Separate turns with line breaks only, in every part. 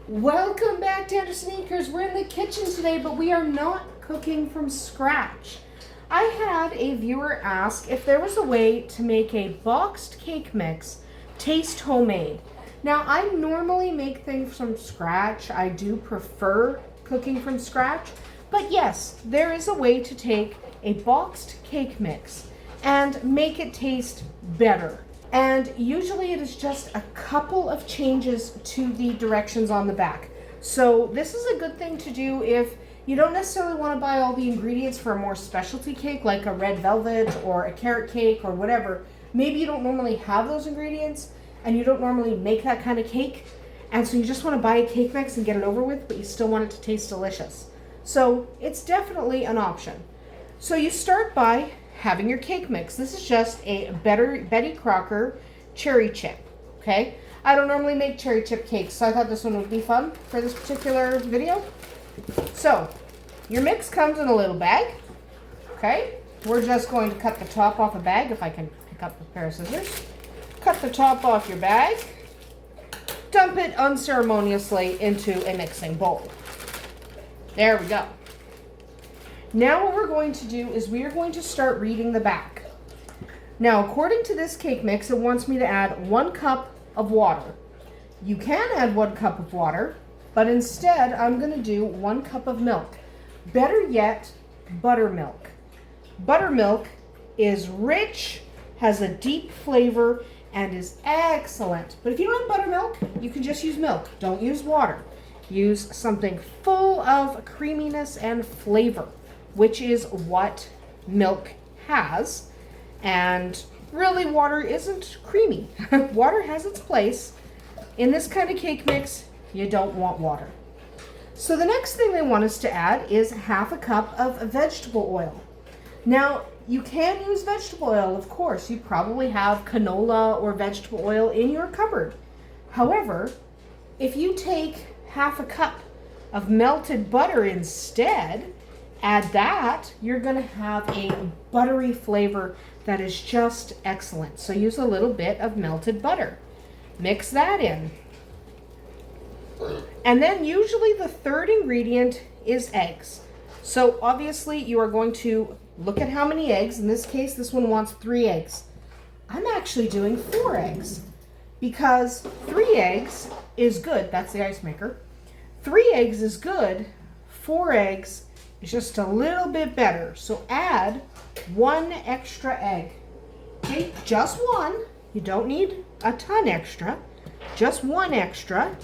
Welcome back to Andersen. We're in the kitchen today, but we are not cooking from scratch. I had a viewer ask if there was a way to make a boxed cake mix taste homemade. Now, I normally make things from scratch. I do prefer cooking from scratch, but yes, there is a way to take a boxed cake mix and make it taste better. And usually it is just a couple of changes to the directions on the back. So this is a good thing to do if you don't necessarily want to buy all the ingredients for a more specialty cake like a red velvet or a carrot cake or whatever. Maybe you don't normally have those ingredients and you don't normally make that kind of cake. And so you just want to buy a cake mix and get it over with, but you still want it to taste delicious. So it's definitely an option. So you start by having your cake mix. This is just a Betty Crocker cherry chip, okay? I don't normally make cherry chip cakes, so I thought this one would be fun for this particular video. So, your mix comes in a little bag, okay? We're just going to cut the top off a bag, if I can pick up a pair of scissors. Cut the top off your bag. Dump it unceremoniously into a mixing bowl. There we go. Now what we're going to do is we are going to start reading the back. Now, according to this cake mix, it wants me to add 1 cup of water. You can add 1 cup of water, but instead I'm going to do 1 cup of milk. Better yet, buttermilk. Buttermilk is rich, has a deep flavor, and is excellent. But if you don't have buttermilk, you can just use milk. Don't use water. Use something full of creaminess and flavor, which is what milk has. And really, water isn't creamy. Water has its place. In this kind of cake mix, you don't want water. So the next thing they want us to add is 1/2 cup of vegetable oil. Now, you can use vegetable oil, of course. You probably have canola or vegetable oil in your cupboard. However, if you take 1/2 cup of melted butter instead, add that, you're going to have a buttery flavor that is just excellent. So use a little bit of melted butter. Mix that in. And then usually the third ingredient is eggs. So obviously you are going to look at how many eggs. In this case, this one wants 3 eggs. I'm actually doing 4 eggs because 3 eggs is good. That's the ice maker. 3 eggs is good. 4 eggs is just a little bit better. So add 1 extra egg. Okay, just 1. You don't need a ton extra. Just 1 extra.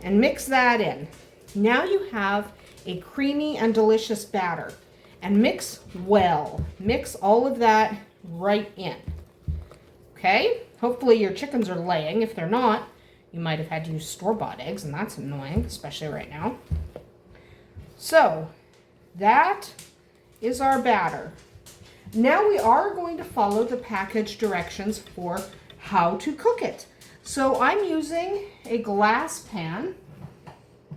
And mix that in. Now you have a creamy and delicious batter. And mix well. Mix all of that right in. Okay? Hopefully your chickens are laying. If they're not, you might have had to use store-bought eggs, and that's annoying, especially right now. So, that is our batter. Now we are going to follow the package directions for how to cook it. So I'm using a glass pan,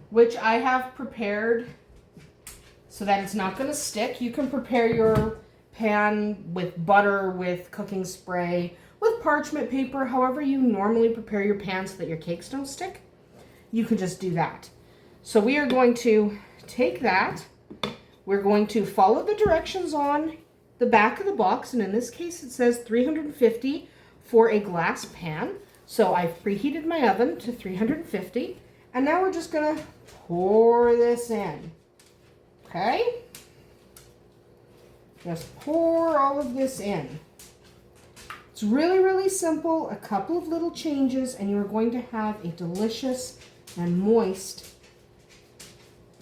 which I have prepared so that it's not going to stick. You can prepare your pan with butter, with cooking spray, with parchment paper, however you normally prepare your pan so that your cakes don't stick. You can just do that. So we are going to take that. We're going to follow the directions on the back of the box, and in this case it says 350 for a glass pan. So I've preheated my oven to 350, and now we're just going to pour this in. Okay? Just pour all of this in. It's really, really simple. A couple of little changes, and you're going to have a delicious and moist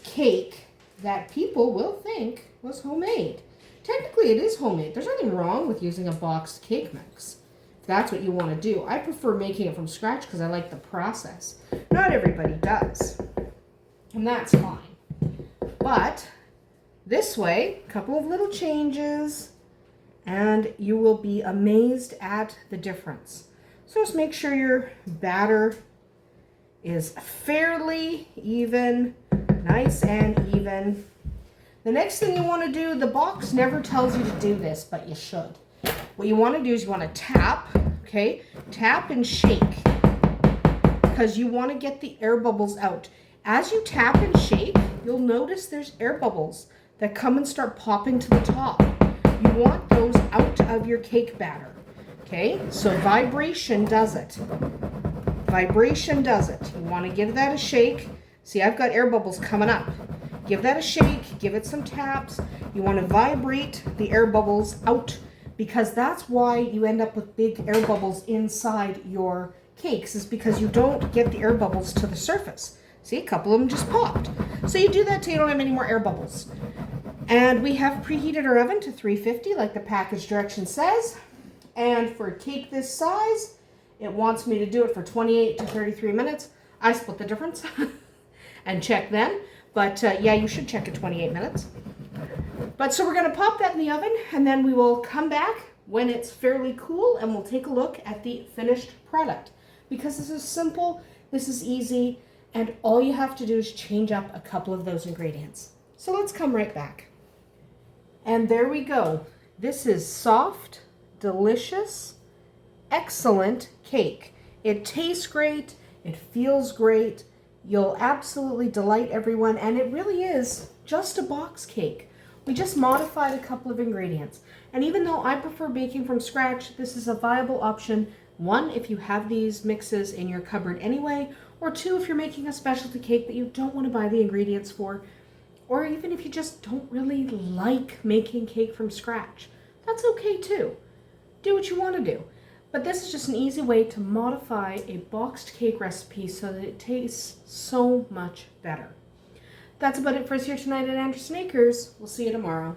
cake that people will think was homemade. Technically, it is homemade. There's nothing wrong with using a boxed cake mix, if that's what you want to do. I prefer making it from scratch because I like the process. Not everybody does, and that's fine. But this way, a couple of little changes, and you will be amazed at the difference. So just make sure your batter is fairly even, nice and even. The next thing you want to do, the box never tells you to do this, but you should. What you want to do is you want to tap, okay? Tap and shake because you want to get the air bubbles out. As you tap and shake, you'll notice there's air bubbles that come and start popping to the top. You want those out of your cake batter. Okay, so vibration does it. Vibration does it. You want to give that a shake. See, I've got air bubbles coming up. Give that a shake, give it some taps. You want to vibrate the air bubbles out, because that's why you end up with big air bubbles inside your cakes, is because you don't get the air bubbles to the surface. See, a couple of them just popped. So you do that till you don't have any more air bubbles. And we have preheated our oven to 350 like the package direction says. And for a cake this size, it wants me to do it for 28 to 33 minutes. I split the difference and check then. But yeah, you should check at 28 minutes. But so we're going to pop that in the oven, and then we will come back when it's fairly cool and we'll take a look at the finished product. Because this is simple, this is easy, and all you have to do is change up a couple of those ingredients. So let's come right back. And there we go. This is soft, delicious, excellent cake. It tastes great, it feels great, you'll absolutely delight everyone, and it really is just a box cake. We just modified a couple of ingredients. And even though I prefer baking from scratch, this is a viable option. One, if you have these mixes in your cupboard anyway, or two, if you're making a specialty cake that you don't want to buy the ingredients for, or even if you just don't really like making cake from scratch. That's okay too. Do what you want to do. But this is just an easy way to modify a boxed cake recipe so that it tastes so much better. That's about it for us here tonight at Andersen Acres. We'll see you tomorrow.